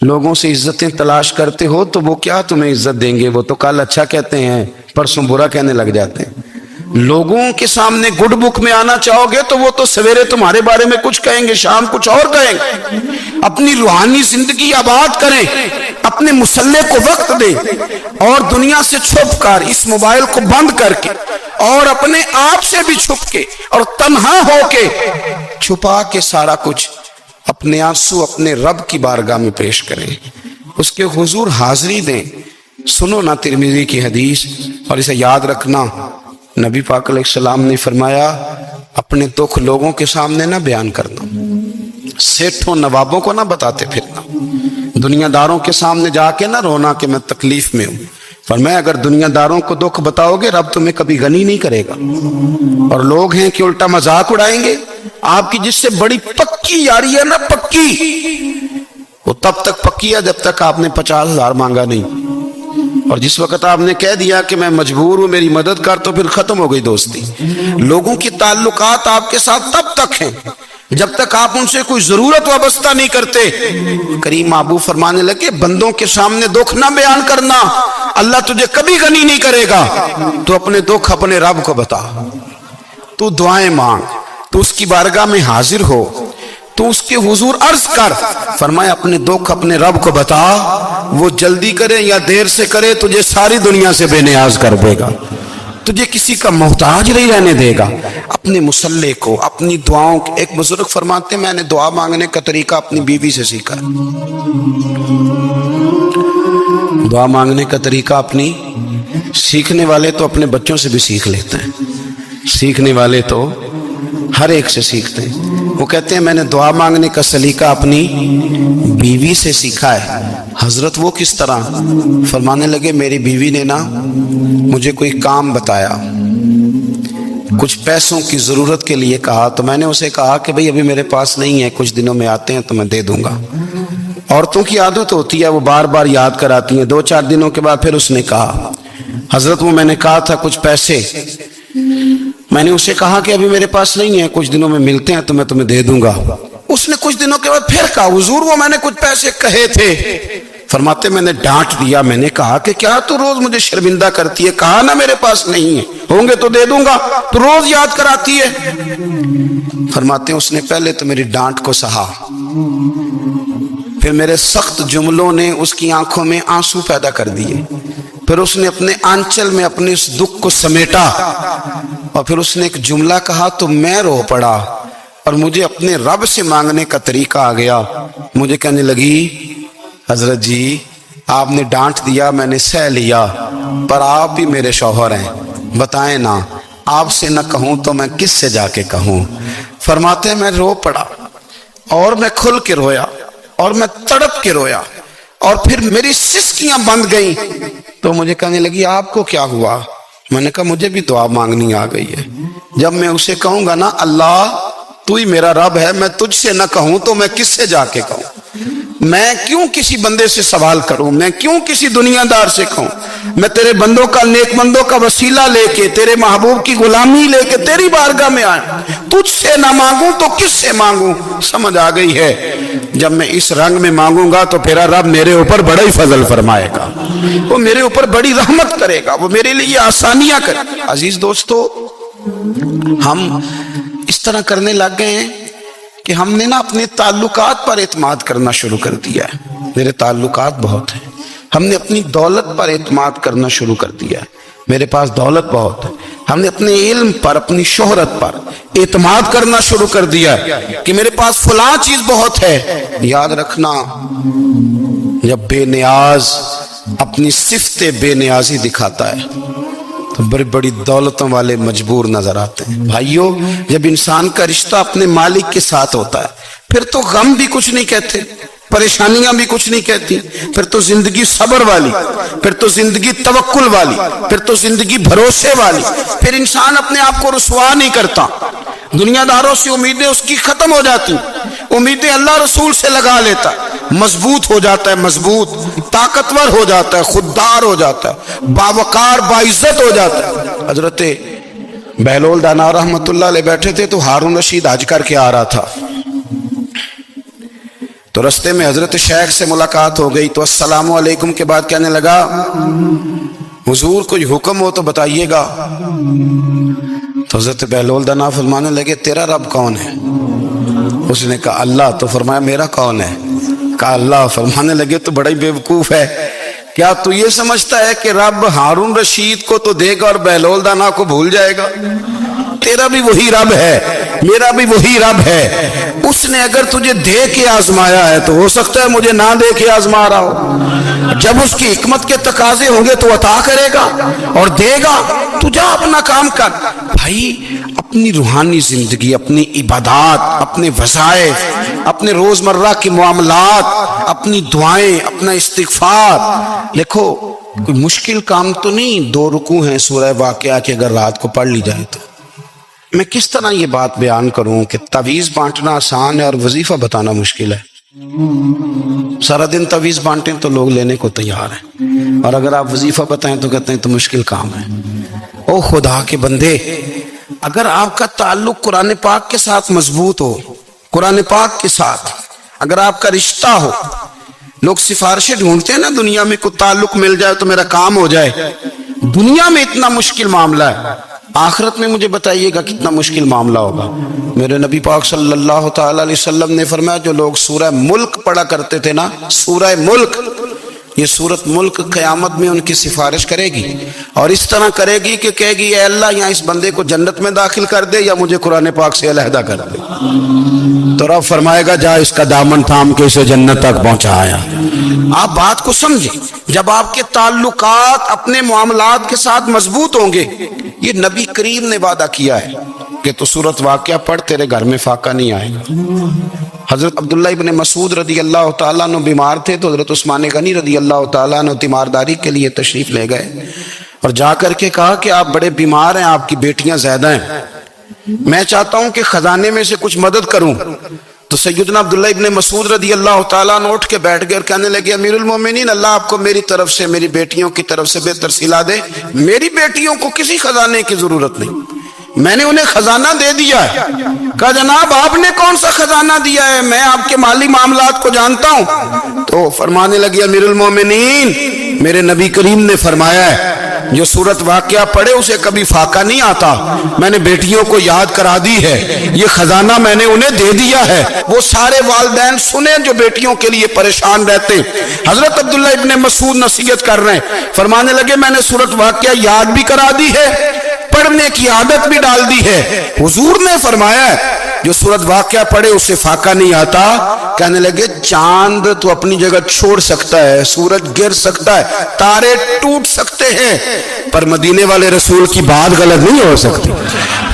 लोगों से इज्जतें तलाश करते हो तो वो क्या तुम्हें इज्जत देंगे, वो तो कल अच्छा कहते हैं परसों बुरा कहने लग जाते हैं। लोगों के सामने गुड बुक में आना चाहोगे तो वो तो सवेरे तुम्हारे बारे में कुछ कहेंगे, शाम कुछ और कहेंगे। अपनी रूहानी जिंदगी आबाद करें, अपने मुसल्ले को वक्त दें और दुनिया से छुप कर, इस मोबाइल को बंद करके और अपने आप से भी छुप के और तन्हा होके छुपा के सारा कुछ अपने आंसू अपने रब की बारगाह में पेश करें, उसके हुजूर हाजिरी दें। सुनो ना तिरमिज़ी की हदीस और इसे याद रखना। नबी पाक अलैहिस्सलाम ने फरमाया, अपने दुख लोगों के सामने ना बयान करना, सेठों नवाबों को ना बताते फिरना, दुनियादारों के सामने जाके ना रोना कि मैं तकलीफ में हूं। फरमाया अगर दुनियादारों को दुख बताओगे रब तुम्हें कभी गनी नहीं करेगा। और लोग हैं कि उल्टा मजाक उड़ाएंगे आपकी, जिससे बड़ी पक्की यारी है ना, पक्की, वो तब तक पक्की है जब तक आपने 50,000 मांगा नहीं। और जिस वक्त आपने कह दिया कि मैं मजबूर हूं मेरी मदद कर, तो फिर खत्म हो गई दोस्ती। लोगों की ताल्लुकात आपके साथ तब तक हैं जब तक आप उनसे कोई जरूरत वाबस्ता नहीं करते। करीम महबूब फरमाने लगे, बंदों के सामने दुख ना बयान करना, अल्लाह तुझे कभी गनी नहीं करेगा। तो अपने दुख अपने रब को बता, तू दुआएं मांग, तू उसकी बारगाह में हाजिर हो, तू उसके हुजूर अर्ज कर। फरमाया अपने दुख अपने रब को बता, वो जल्दी करे या देर से करे तुझे सारी दुनिया से बेनियाज कर देगा, तुझे किसी का मोहताज नहीं रहने देगा। अपने मुसल्ले को, अपनी दुआओं को, एक बुजुर्ग फरमाते मैंने दुआ मांगने का तरीका अपनी बीवी से सीखा। दुआ मांगने का तरीका अपनी, सीखने वाले तो अपने बच्चों से भी सीख लेते हैं, सीखने वाले तो हर एक से सीखते हैं। वो कहते हैं मैंने दुआ मांगने का सलीका अपनी बीवी से सीखा है। हजरत वो किस तरह? फरमाने लगे मेरी बीवी ने ना मुझे कोई काम बताया, कुछ पैसों की जरूरत के लिए कहा, तो मैंने उसे कहा कि भाई अभी मेरे पास नहीं है, कुछ दिनों में आते हैं तो मैं दे दूंगा। औरतों की आदत होती है, वो बार बार याद कराती हैं। 2-4 दिनों के बाद फिर उसने कहा हजरत वो मैंने कहा था कुछ पैसे, मैंने उसे कहा कि अभी मेरे पास नहीं है, कुछ दिनों में मिलते हैं तो मैं तुम्हें दे दूंगा। उसने कुछ दिनों के बाद फिर कहा हुजूर वो मैंने कुछ पैसे कहे थे। फरमाते मैंने डांट दिया, मैंने कहा कि क्या तू रोज मुझे शर्मिंदा करती है, कहा ना मेरे पास नहीं है, होंगे तो दे दूंगा, तू रोज याद कराती है। फरमाते उसने पहले तो मेरी डांट को सहा, फिर मेरे सख्त जुमलों ने उसकी आंखों में आंसू पैदा कर दिए, फिर उसने अपने आंचल में अपने इस दुख को समेटा और फिर उसने एक जुमला कहा तो मैं रो पड़ा और मुझे अपने रब से मांगने का तरीका आ गया। मुझे कहने लगी हजरत जी आपने डांट दिया, मैंने सह लिया, पर आप भी मेरे शौहर हैं, बताएं ना आपसे न कहूं तो मैं किससे जाके कहूं। फरमाते मैं रो पड़ा और मैं खुल के रोया और मैं तड़प के रोया और फिर मेरी सिसकियां बंद गईं। तो मुझे कहने लगी आपको क्या हुआ? मैंने कहा मुझे भी दुआ मांगनी आ गई है। जब मैं उसे कहूंगा ना अल्लाह तू ही मेरा रब है, मैं तुझसे न कहूं तो मैं किससे जाके कहूं, मैं क्यों किसी बंदे से सवाल करूं, मैं क्यों किसी दुनियादार से कहूं, मैं तेरे बंदों का, नेक बंदों का वसीला लेके, तेरे महबूब की गुलामी लेके तेरी बारगाह में आया, तुझसे ना मांगूं तो किससे मांगूं। समझ आ गई है, जब मैं इस रंग में मांगूंगा तो फिर रब मेरे ऊपर बड़ा ही फजल फरमाएगा, वो मेरे ऊपर बड़ी रहमत करेगा, वो मेरे लिए आसानियां करेगा। अजीज दोस्तों हम इस तरह करने लग गए हैं कि हमने ना अपने ताल्लुकात पर एतमाद करना शुरू कर दिया है। मेरे ताल्लुकात बहुत हैं, हमने अपनी दौलत पर एतमाद करना शुरू कर दिया है, मेरे पास दौलत बहुत है। हमने अपने इल्म पर, अपनी शोहरत पर एतमाद करना शुरू कर दिया कि मेरे पास फलां चीज बहुत है। याद रखना जब बेनियाज अपनी सिफ्ते बेनियाजी दिखाता है तो बड़ी बड़ी दौलतों वाले मजबूर नजर आते हैं। भाइयों जब इंसान का रिश्ता अपने मालिक के साथ होता है फिर तो गम भी कुछ नहीं कहते, परेशानियां भी कुछ नहीं कहती, फिर तो जिंदगी सब्र वाली, फिर तो जिंदगी तवक्कुल वाली, फिर तो जिंदगी भरोसे वाली। फिर इंसान अपने आप को रुसवा नहीं करता, दुनियादारों से उम्मीदें उसकी खत्म हो जाती, उम्मीदें अल्लाह रसूल से लगा लेता, मजबूत हो जाता है, मजबूत ताकतवर हो जाता है, खुददार हो जाता है, बावकार बाइज्जत हो जाता है। हजरत बहलोल दाना रहमतुल्लाह अलैह बैठे थे तो हारून रशीद हज करके आ रहा था। تو رستے میں حضرت شیخ سے ملاقات ہو گئی تو السلام علیکم کے بعد کہنے لگا حضور کوئی حکم ہو تو بتائیے گا. تو حضرت بہلول دنا فرمانے لگے تیرا رب کون ہے؟ اس نے کہا اللہ. تو فرمایا میرا کون ہے؟ کہا اللہ. فرمانے لگے تو بڑا ہی بیوقوف ہے، کیا تو یہ سمجھتا ہے کہ رب ہارون رشید کو تو دے گا اور بہلول دانا کو بھول جائے گا؟ تیرا بھی وہی رب ہے، میرا بھی وہی رب ہے. اس نے اگر تجھے دے کے آزمایا ہے تو ہو سکتا ہے مجھے نہ دے کے آزما رہا ہو. جب اس کی حکمت کے تقاضے ہوں گے تو عطا کرے گا اور دے گا. تو جا اپنا کام کر. بھائی اپنی روحانی زندگی، اپنی عبادات، اپنے وظائف، اپنے روزمرہ کے معاملات، اپنی دعائیں، اپنا استغفار. دیکھو کوئی مشکل کام تو نہیں 2 رکوع ہیں سورہ واقعہ کہ اگر رات کو پڑھ لی جائے تو. میں کس طرح یہ بات بیان کروں کہ تعویذ بانٹنا آسان ہے اور وظیفہ بتانا مشکل ہے. سارا دن تعویذ بانٹیں تو لوگ لینے کو تیار ہیں، اور اگر آپ وظیفہ بتائیں تو کہتے ہیں تو مشکل کام ہے. او خدا کے بندے، اگر آپ کا تعلق قرآن پاک کے ساتھ مضبوط ہو، قرآن پاک کے ساتھ اگر آپ کا رشتہ ہو، لوگ سفارشیں ڈھونڈتے ہیں نا دنیا میں، کوئی تعلق مل جائے تو میرا کام ہو جائے. دنیا میں اتنا مشکل معاملہ ہے، آخرت میں مجھے بتائیے گا کتنا مشکل معاملہ ہوگا. میرے نبی پاک صلی اللہ تعالی علیہ وسلم نے فرمایا جو لوگ سورہ ملک پڑھا کرتے تھے نا، سورہ ملک، یہ سورت ملک قیامت میں ان کی سفارش کرے گی، اور اس طرح کرے گی کہ کہے گی اے اللہ یہاں اس بندے کو جنت میں داخل کر دے یا مجھے قرآن پاک سے علیحدہ کر دے. تو رب فرمائے گا جا اس کا دامن تھام کے اسے جنت تک پہنچایا. آپ بات کو سمجھیں، جب آپ کے تعلقات اپنے معاملات کے ساتھ مضبوط ہوں گے. یہ نبی کریم نے وعدہ کیا ہے کہ تو سورت واقعہ پڑھ تیرے گھر میں فاقہ نہیں آئے گا. حضرت عبداللہ ابن مسعود رضی اللہ تعالیٰ عنہ بیمار تھے تو حضرت عثمان غنی رضی اللہ تعالیٰ عنہ تیمارداری کے لیے تشریف لے گئے اور جا کر کے کہا کہ آپ بڑے بیمار ہیں، آپ کی بیٹیاں زیادہ ہیں، میں چاہتا ہوں کہ خزانے میں سے کچھ مدد کروں. تو سیدنا عبداللہ ابن مسعود رضی اللہ تعالیٰ عنہ اٹھ کے بیٹھ گئے اور کہنے لگے امیر المومنین اللہ آپ کو میری طرف سے، میری بیٹیوں کی طرف سے بہتر صلہ دے. میری بیٹیوں کو کسی خزانے کی ضرورت نہیں، میں نے انہیں خزانہ دے دیا ہے. کہا جناب آپ نے کون سا خزانہ دیا ہے، میں آپ کے مالی معاملات کو جانتا ہوں. تو فرمانے لگے امیر المومنین میرے نبی کریم نے فرمایا ہے جو سورت واقعہ پڑھے اسے کبھی فاقہ نہیں آتا. میں نے بیٹیوں کو یاد کرا دی ہے، یہ خزانہ میں نے انہیں دے دیا ہے. وہ سارے والدین سنیں جو بیٹیوں کے لیے پریشان رہتے ہیں. حضرت عبداللہ ابن مسعود نصیحت کر رہے ہیں، فرمانے لگے میں نے سورت واقعہ یاد بھی کرا دی ہے، پڑھنے کی عادت بھی ڈال دی ہے. حضور نے فرمایا ہے جو سورت واقعہ پڑھے اسے فاقہ نہیں آتا. کہنے لگے چاند تو اپنی جگہ چھوڑ سکتا ہے، سورج گر سکتا ہے، تارے ٹوٹ سکتے ہیں، پر مدینے والے رسول کی بات غلط نہیں ہو سکتی.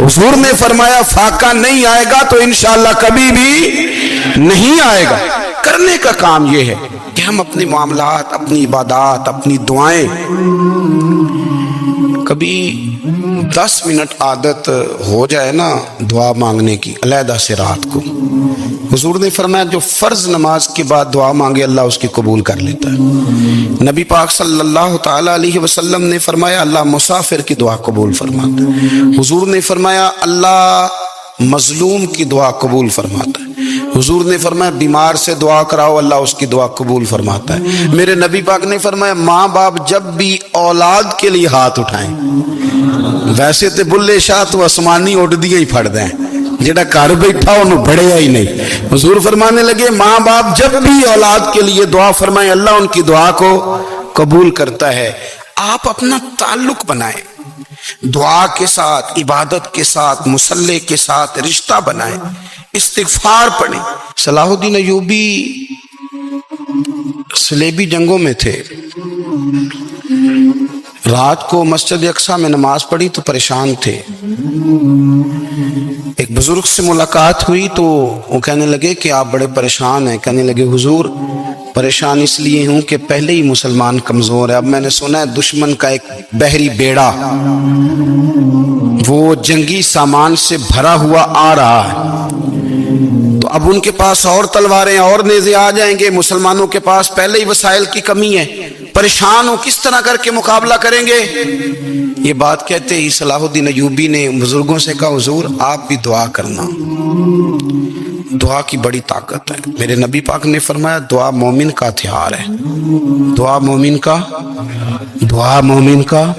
حضور نے فرمایا فاقہ نہیں آئے گا تو انشاءاللہ کبھی بھی نہیں آئے گا. کرنے کا کام یہ ہے کہ ہم اپنے معاملات، اپنی عبادات، اپنی دعائیں کبھی 10 منٹ عادت ہو جائے نا دعا مانگنے کی علیحدہ سے رات کو. حضور نے فرمایا جو فرض نماز کے بعد دعا مانگے اللہ اس کی قبول کر لیتا ہے. نبی پاک صلی اللہ تعالی علیہ وسلم نے فرمایا اللہ مسافر کی دعا قبول فرماتا ہے. حضور نے فرمایا اللہ مظلوم کی دعا قبول فرماتا ہے. حضور نے فرمایا بیمار سے دعا کراؤ اللہ اس کی دعا قبول فرماتا ہے. میرے نبی پاک نے فرمایا ماں باپ جب بھی اولاد کے لیے ہاتھ اٹھائیں، ویسے تے بلے شاہ تو آسمانی اٹھ دیے ہی پھڑ دیں، جڑا گھر بیٹھا انہوں بڑھیا ہی نہیں. حضور فرمانے لگے ماں باپ جب بھی اولاد کے لیے دعا فرمائیں اللہ ان کی دعا کو قبول کرتا ہے. آپ اپنا تعلق بنائیں دعا کے ساتھ، عبادت کے ساتھ، مصلی کے ساتھ رشتہ بنائیں، استغفار پڑھیں. صلاح الدین ایوبی صلیبی جنگوں میں تھے، رات کو مسجد اقصی میں نماز پڑھی تو پریشان تھے. ایک بزرگ سے ملاقات ہوئی تو وہ کہنے لگے کہ آپ بڑے پریشان ہیں. کہنے لگے حضور پریشان اس لیے ہوں کہ پہلے ہی مسلمان کمزور ہے، اب میں نے سنا ہے دشمن کا ایک بحری بیڑا وہ جنگی سامان سے بھرا ہوا آ رہا ہے، تو اب ان کے پاس اور تلواریں اور نیزے آ جائیں گے، مسلمانوں کے پاس پہلے ہی وسائل کی کمی ہے، پریشان ہو کس طرح کر کے مقابلہ کریں گے. یہ بات کہتے ہی صلاح الدین ایوبی نے بزرگوں سے کہا حضور آپ بھی دعا کرنا. دعا کی بڑی طاقت ہے. میرے نبی پاک نے فرمایا دعا مومن کا ہتھیار ہے. دعا مومن کا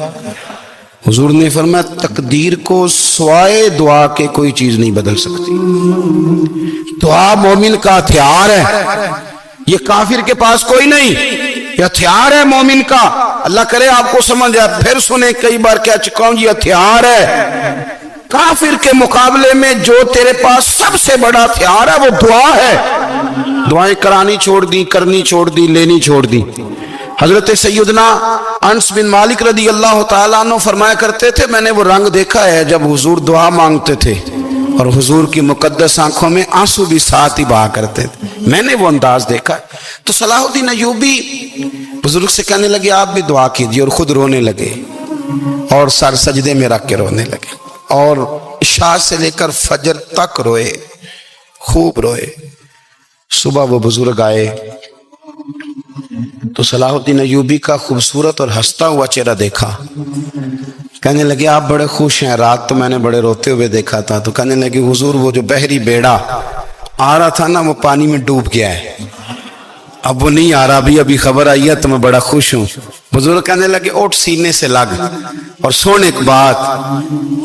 حضور نے فرمایا تقدیر کو سوائے دعا کے کوئی چیز نہیں بدل سکتی. دعا مومن کا ہتھیار ہے. یہ کافر کے پاس کوئی نہیں، یہ ہتھیار ہے مومن کا. اللہ کرے آپ کو سمجھ آئے. پھر سنیں، کئی بار کہہ چکا ہوں یہ ہتھیار ہے. کافر کے مقابلے میں جو تیرے پاس سب سے بڑا ہتھیار ہے وہ دعا ہے. دعائیں کرانی چھوڑ دی، کرنی چھوڑ دی، لینی چھوڑ دی. حضرت سیدنا انس بن مالک رضی اللہ تعالیٰ عنہ فرمایا کرتے تھے میں نے وہ رنگ دیکھا ہے جب حضور دعا مانگتے تھے اور حضور کی مقدس آنکھوں میں آنسو بھی ساتھ ہی بہا کرتے تھے. میں نے وہ انداز دیکھا ہے. تو صلاح الدین ایوبی بزرگ سے کہنے لگے آپ بھی دعا کیجئے، اور خود رونے لگے اور سر سجدے میں رکھ کے رونے لگے اور عشاء سے لے کر فجر تک روئے، خوب روئے. صبح وہ بزرگ آئے تو صلاح الدین ایوبی کا خوبصورت اور ہنستا ہوا چہرہ دیکھا. کہنے لگے آپ بڑے خوش ہیں، رات تو میں نے بڑے روتے ہوئے دیکھا تھا. تو کہنے لگے حضور وہ جو بحری بیڑا آ رہا تھا نا وہ پانی میں ڈوب گیا ہے، اب وہ نہیں آ رہا. ابھی خبر آئی ہے تو میں بڑا خوش ہوں. بزرگ کہنے لگے اٹھ سینے سے لگ اور سن ایک بات،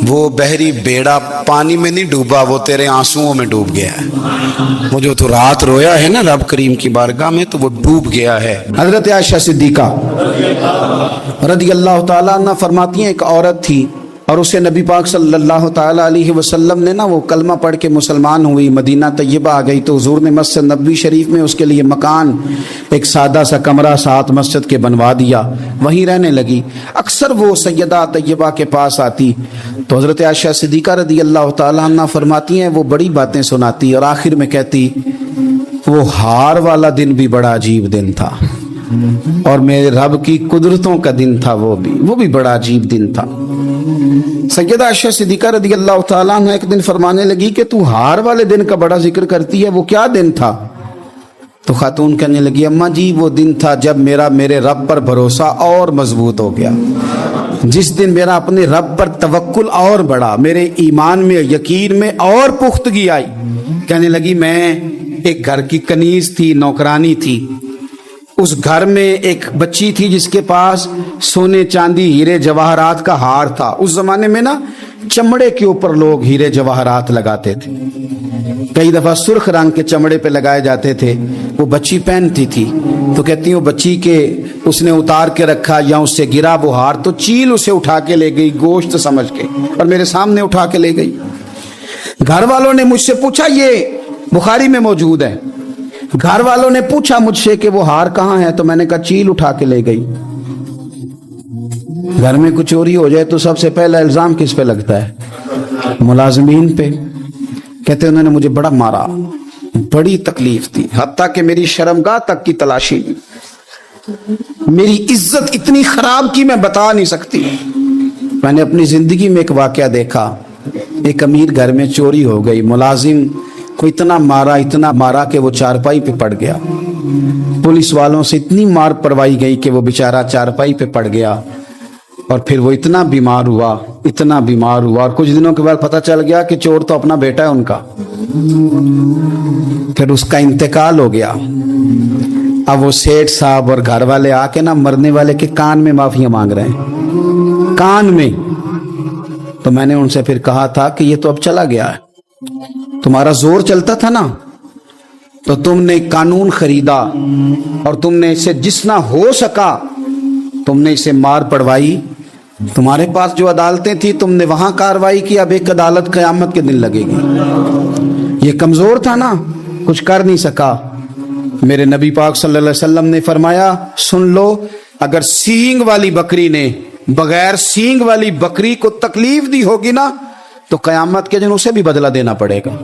وہ بحری بیڑا پانی میں نہیں ڈوبا، وہ تیرے آنسوؤں میں ڈوب گیا ہے. وہ جو تو رات رویا ہے نا رب کریم کی بارگاہ میں تو وہ ڈوب گیا ہے. حضرت عائشہ صدیقہ رضی اللہ تعالیٰ عنہ فرماتی ہیں ایک عورت تھی اور اسے نبی پاک صلی اللہ تعالیٰ علیہ وسلم نے نا وہ کلمہ پڑھ کے مسلمان ہوئی، مدینہ طیبہ آ گئی تو حضور نے مسجد نبوی شریف میں اس کے لیے مکان ایک سادہ سا کمرہ ساتھ مسجد کے بنوا دیا، وہیں رہنے لگی. اکثر وہ سیدہ طیبہ کے پاس آتی تو حضرت عائشہ صدیقہ رضی اللہ تعالیٰ عنہ فرماتی ہیں وہ بڑی باتیں سناتی اور آخر میں کہتی وہ ہار والا دن بھی بڑا عجیب دن تھا اور میرے رب کی قدرتوں کا دن تھا، وہ بھی بڑا عجیب دن تھا. سیدہ عائشہ صدیقہ رضی اللہ تعالیٰ عنہ ایک دن فرمانے لگی کہ تو ہار والے دن کا بڑا ذکر کرتی ہے، وہ کیا دن تھا؟ تو خاتون کہنے لگی اماں جی وہ دن تھا جب میرے رب پر بھروسہ اور مضبوط ہو گیا، جس دن میرا اپنے رب پر توکل اور بڑھا، میرے ایمان میں یقین میں اور پختگی آئی. کہنے لگی میں ایک گھر کی کنیز تھی، نوکرانی تھی. اس گھر میں ایک بچی تھی جس کے پاس سونے چاندی ہیرے جواہرات کا ہار تھا. اس زمانے میں نا چمڑے کے اوپر لوگ ہیرے جواہرات لگاتے تھے، کئی دفعہ سرخ رنگ کے چمڑے پہ لگائے جاتے تھے. وہ بچی پہنتی تھی تو کہتی ہوں بچی کے اس نے اتار کے رکھا یا اس سے گرا وہ ہار تو چیل اسے اٹھا کے لے گئی گوشت سمجھ کے اور میرے سامنے اٹھا کے لے گئی. گھر والوں نے مجھ سے پوچھا، یہ بخاری میں موجود ہے، گھر والوں نے پوچھا مجھ سے کہ وہ ہار کہاں ہے تو میں نے کہا چیل اٹھا کے لے گئی. گھر میں کچھ چوری ہو جائے تو سب سے پہلا الزام کس پہ لگتا ہے؟ ملازمین پہ. کہتے انہوں نے مجھے بڑا مارا، بڑی تکلیف تھی، حتیٰ کہ میری شرمگاہ تک کی تلاشی، میری عزت اتنی خراب کی میں بتا نہیں سکتی. میں نے اپنی زندگی میں ایک واقعہ دیکھا، ایک امیر گھر میں چوری ہو گئی، ملازم کو اتنا مارا کہ وہ چارپائی پہ پڑ گیا. پولیس والوں سے اتنی مار پروائی گئی کہ وہ بیچارہ چارپائی پہ پڑ گیا اور پھر وہ اتنا بیمار ہوا اور کچھ دنوں کے بعد پتہ چل گیا کہ چور تو اپنا بیٹا ہے ان کا. پھر اس کا انتقال ہو گیا. اب وہ سیٹھ صاحب اور گھر والے آ کے نا مرنے والے کے کان میں معافیاں مانگ رہے ہیں، کان میں. تو میں نے ان سے پھر کہا تھا کہ یہ تو اب چلا گیا ہے، تمہارا زور چلتا تھا نا تو تم نے قانون خریدا اور تم نے اسے جتنا ہو سکا تم نے اسے مار پڑوائی. تمہارے پاس جو عدالتیں تھی تم نے وہاں کاروائی کی، اب ایک عدالت قیامت کے دن لگے گی. یہ کمزور تھا نا، کچھ کر نہیں سکا. میرے نبی پاک صلی اللہ علیہ وسلم نے فرمایا سن لو، اگر سینگ والی بکری نے بغیر سینگ والی بکری کو تکلیف دی ہوگی نا تو قیامت کے دن اسے بھی بدلہ دینا پڑے گا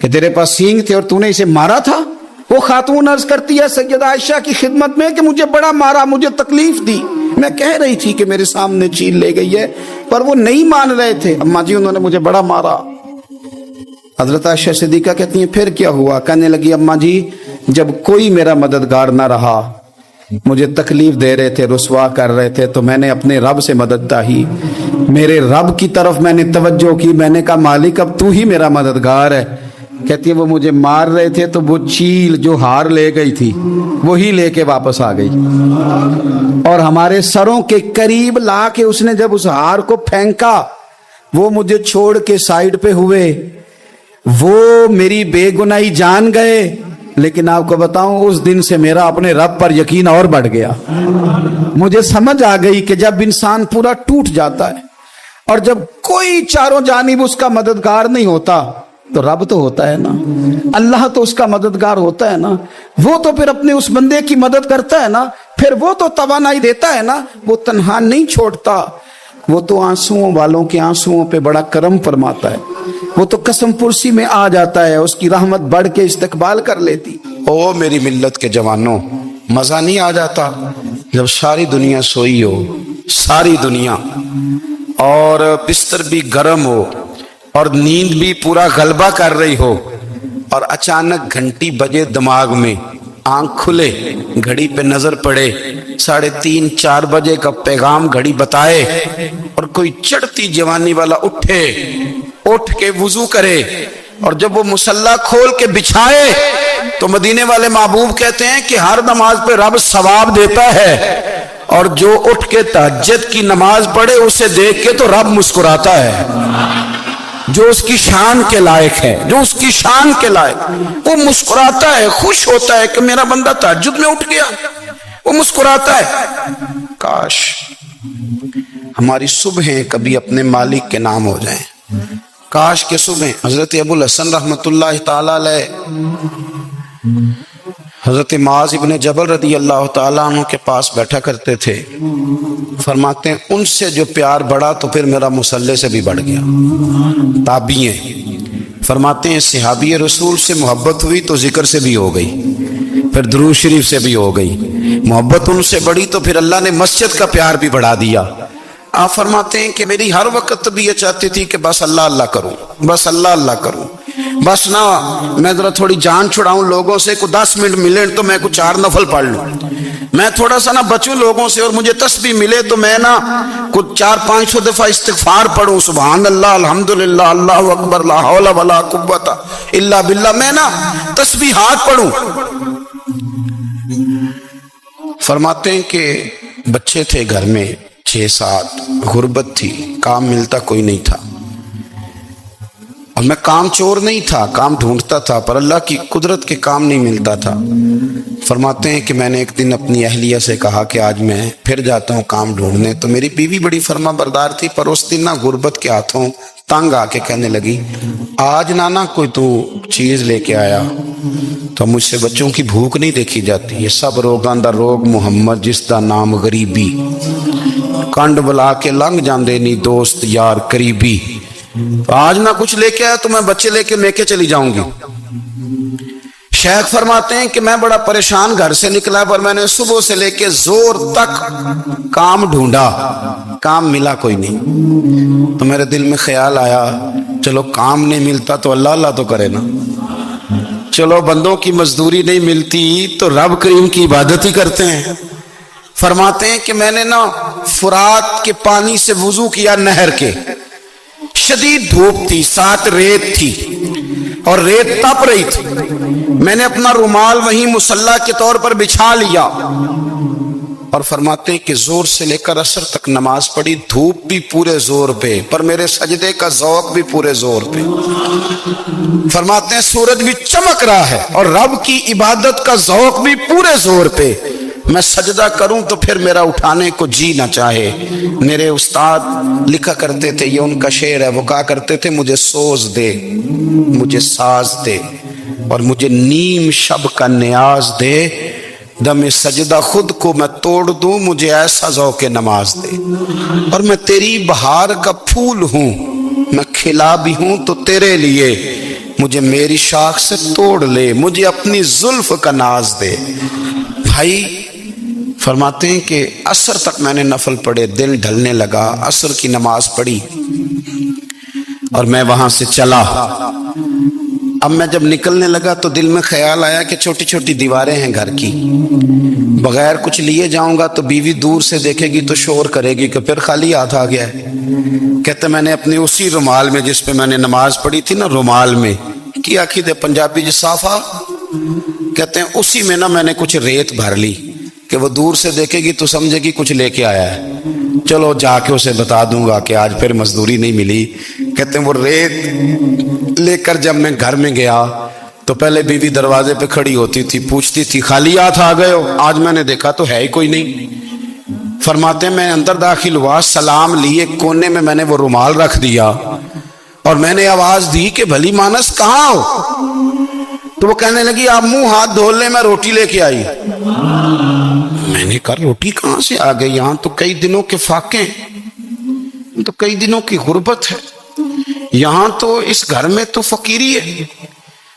کہ تیرے پاس سینگ تھے اور تو نے اسے مارا تھا. وہ خاتون عرض کرتی ہے سیدہ عائشہ کی خدمت میں کہ مجھے بڑا مارا، مجھے تکلیف دی، میں کہہ رہی تھی کہ میرے سامنے چیل لے گئی ہے پر وہ نہیں مان رہے تھے. اماں جی انہوں نے مجھے بڑا مارا. حضرت عائشہ صدیقہ کہتی ہیں پھر کیا ہوا؟ کہنے لگی اماں جی جب کوئی میرا مددگار نہ رہا، مجھے تکلیف دے رہے تھے، رسوا کر رہے تھے، تو میں نے اپنے رب سے مدد چاہی، میرے رب کی طرف میں نے توجہ کی. میں نے کہا مالک اب تو ہی میرا مددگار ہے، कहती है वो मुझे मार रहे थे तो वो चील जो हार ले गई थी वही लेके वापस आ गई, और हमारे सरों के करीब ला के उसने जब उस हार को फेंका, वो मुझे छोड़ के साइड पे हुए, वो मेरी बेगुनाही जान गए। लेकिन आपको बताऊं, उस दिन से मेरा अपने रब पर यकीन और बढ़ गया। मुझे समझ आ गई कि जब इंसान पूरा टूट जाता है और जब कोई चारों जानिब उसका मददगार नहीं होता, तो रब तो होता है ना, अल्लाह तो उसका मददगार होता है ना, वो तो फिर अपने उस बंदे की मदद करता है ना, फिर वो तो तवानाई देता है ना, वो तन्हा नहीं छोड़ता, वो तो आंसुओं वालों के आंसुओं पे बड़ा करम फरमाता है, वो तो कसम पुरसी में आ जाता है, उसकी रहमत बढ़ के इस्तकबाल कर लेती। ओ मेरी मिल्लत के जवानों, मजा नहीं आ जाता जब सारी दुनिया सोई हो, सारी दुनिया, और बिस्तर भी गर्म हो और नींद भी पूरा गलबा कर रही हो, और अचानक घंटी बजे दिमाग में, आंख खुले, घड़ी पे नजर पड़े, 3:30-4 बजे का पैगाम घड़ी बताए, और कोई चढ़ती जवानी वाला उठ के वुजू करे, और जब वो मुसल्ला खोल के बिछाए तो मदीने वाले महबूब कहते हैं कि हर नमाज पे रब सवाब देता है, और जो उठ के तहज्जुद की नमाज पढ़े उसे देख के तो रब मुस्कुराता है। जो उसकी शान के लायक है, जो उसकी शान के लायक, वो मुस्कुराता है, खुश होता है कि मेरा बंदा तहज्जुद में उठ गया, वो मुस्कुराता है। काश हमारी सुबहें कभी अपने मालिक के नाम हो जाएं, काश के सुबह। हजरत अबुल हसन रहमतुल्लाह ताला अलैह हजरत माज इब्ने जबल रदी अल्लाह ताला अन्हु के पास बैठा करते थे। फरमाते हैं उनसे जो प्यार बढ़ा तो फिर मेरा मुसल्ले से भी बढ़ गया। ताबी हैं, फरमाते हैं सहाबी रसूल से मोहब्बत हुई तो जिक्र से भी हो गई, फिर दुरूद शरीफ से भी हो गई। मोहब्बत उनसे बढ़ी तो फिर अल्लाह ने मस्जिद का प्यार भी बढ़ा दिया। आप फरमाते हैं कि मेरी हर वक्त तबीयत चाहती थी कि बस अल्लाह अल्लाह करूं, बस अल्लाह अल्लाह करूं, बस ना मैं जरा थोड़ी जान छुड़ाऊं लोगों से, कुछ 10 मिनट मिले तो मैं कुछ 4 नफल पढ़ लूं, मैं थोड़ा सा ना बचूं लोगों से, और मुझे तस्बीह मिले तो मैं ना कुछ 400-500 दफा इस्तिगफार पढ़ूं, सुभान अल्लाह, अल्हम्दुलिल्लाह, अल्लाहु अकबर, ला हौला वला कुव्वता इल्ला बिल्लाह, मैं ना तस्बीहात पढ़ूं। फरमाते हैं कि बच्चे थे घर में 6-7, गुर्बत थी, काम मिलता कोई नहीं था, और मैं काम चोर नहीं था, काम ढूंढता था, पर अल्लाह की कुदरत के काम नहीं मिलता था। फरमाते हैं कि मैंने एक दिन अपनी अहलिया से कहा कि आज मैं फिर जाता हूँ काम ढूंढने, तो मेरी बीवी बड़ी फर्मा बरदार थी, पर उस दिन ना गुर्बत के हाथों तंग आके कहने लगी, आज नाना कोई तू चीज लेके आया, तो मुझसे बच्चों की भूख नहीं देखी जाती, ये सब रोगां दा रोग मुहम्मद जिसदा नाम गरीबी, कंड बुला के लंघ जांदे नी दोस्त यार करीबी, तो आज ना कुछ लेके आया तो मैं बच्चे लेके चली जाऊंगी। शेख फरमाते हैं कि मैं बड़ा परेशान घर से निकला, पर मैंने सुबह से लेके जोर तक काम ढूंढा, काम मिला कोई नहीं, तो मेरे दिल में ख्याल आया चलो काम नहीं मिलता तो अल्लाह अल्लाह तो करे ना, चलो बंदों की मजदूरी नहीं मिलती तो रब करीम की इबादत ही करते हैं। फरमाते हैं कि मैंने ना फुरात के पानी से वुजू किया, नहर के, शदीद धूप थी, साथ रेत थी और रेत तप रही थी, मैंने अपना रुमाल वहीं मुसल्ला के तौर पर बिछा लिया, और फरमाते हैं कि जोर से लेकर असर तक नमाज पढ़ी, धूप भी पूरे जोर पे, पर मेरे सजदे का ज़ौक़ भी पूरे जोर पे। फरमाते हैं सूरज भी चमक रहा है और रब की इबादत का ज़ौक़ भी पूरे जोर पे, मैं सजदा करूं तो फिर मेरा उठाने को जी ना चाहे। मेरे उस्ताद लिखा करते थे, ये उनका शेर है, वो कहा करते थे मुझे सोज दे, मुझे साज दे, और मुझे नीम शब का न्याज दे, दमे सजदा खुद को मैं तोड़ दूं, मुझे ऐसा ज़ौक़े नमाज दे। और मैं तेरी बहार का फूल हूं, मैं खिला भी हूं तो तेरे लिए, मुझे मेरी शाख से तोड़ ले, मुझे अपनी जुल्फ का नाज दे। भाई फरमाते हैं कि असर तक मैंने नफल पढ़े, दिन ढलने लगा, असर की नमाज पढ़ी और मैं वहां से चला। अब मैं जब निकलने लगा तो दिल में ख्याल आया कि छोटी छोटी दीवारें हैं घर की, बगैर कुछ लिए जाऊंगा तो बीवी दूर से देखेगी तो शोर करेगी कि फिर खाली हाथ आ गया है। कहते मैंने अपने उसी रुमाल में जिस पे मैंने नमाज पढ़ी थी ना, रुमाल में की आखी दे पंजाबी च साफा कहते हैं, उसी में ना मैंने कुछ रेत भर ली कि वो दूर से देखेगी तो समझेगी कुछ लेके आया है, चलो जाके उसे बता दूंगा कि आज फिर मजदूरी नहीं मिली। कहते हैं वो रेत लेकर जब मैं घर में गया तो पहले बीवी दरवाजे पे खड़ी होती थी, पूछती थी खाली हाथ आ गए हो, आज मैंने देखा तो है ही कोई नहीं। फरमाते मैं अंदर दाखिल हुआ, सलाम लिए, कोने में मैंने वो रुमाल रख दिया और मैंने आवाज दी कि भली मानस कहाँ हो? तो वो कहने लगी आप मुंह हाथ धो ले, मैं रोटी लेके आई। मैंने कहा रोटी कहां से आ गई? यहां तो कई दिनों के फाके, तो कई दिनों की गुर्बत है, यहां तो इस घर में तो फकीरी है।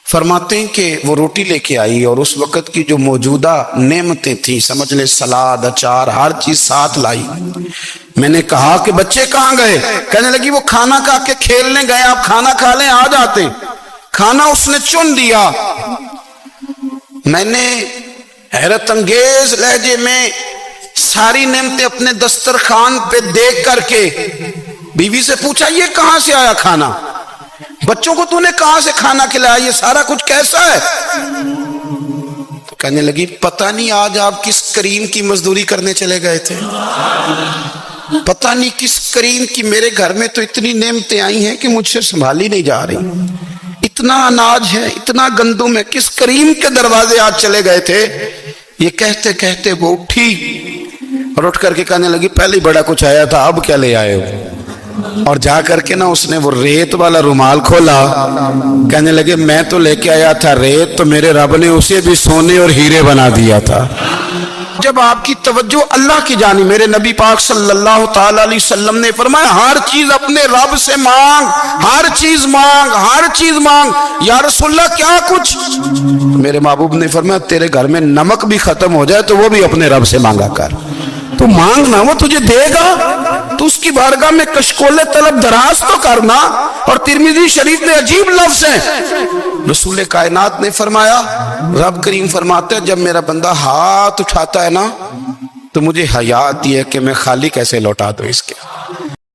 फरमाते हैं कि वो रोटी लेके आई और उस वक्त की जो मौजूदा नेमतें थी, समझ ले सलाद अचार हर चीज साथ लाई। मैंने कहा कि बच्चे कहाँ गए? कहने लगी वो खाना खा के खेलने गए, आप खाना खा लें आ जाते। खाना उसने चुन दिया। मैंने हैरत अंगेज लहजे में सारी नेमतें अपने दस्तरखान पे देख करके बीवी से पूछा ये कहां से आया खाना? बच्चों को तूने कहां से खाना खिलाया? ये सारा कुछ कैसा है? तो कहने लगी पता नहीं आज आप किस करीम की मजदूरी करने चले गए थे, पता नहीं किस करीम की, मेरे घर में तो इतनी नेमतें आई हैं कि मुझसे संभाली नहीं जा रही, इतना अनाज है, इतना गंदुम है, किस करीम के दरवाजे आज चले गए थे? ये कहते कहते वो उठी और उठ करके कहने लगी पहले बड़ा कुछ आया था, अब क्या ले आए हो? और जा करके ना उसने वो रेत वाला रुमाल खोला, कहने लगे मैं तो लेके आया था रेत, तो मेरे रब ने उसे भी सोने और हीरे बना दिया था। जब आपकी तवज्जो अल्लाह की जानी, मेरे नबी पाक सल्लल्लाहु ताला अलैहि वसल्लम ने फरमाया हर चीज अपने रब से मांग, हर चीज मांग, हर चीज मांग। या रसूलल्लाह क्या कुछ? मेरे महबूब ने फरमाया तेरे घर में नमक भी खत्म हो जाए तो वो भी अपने रब से मांगा कर, तू मांगना वो तुझे देगा, तो उसकी बारगाह में कशकोले तलब दराज तो करना। और तिरमिजी शरीफ में अजीब लफ्ज है, रसूल कायनात ने फरमाया, रब करीम फरमाते हैं जब मेरा बंदा हाथ उठाता है ना तो मुझे हया आती है कि मैं खाली कैसे लौटा दूं इसके।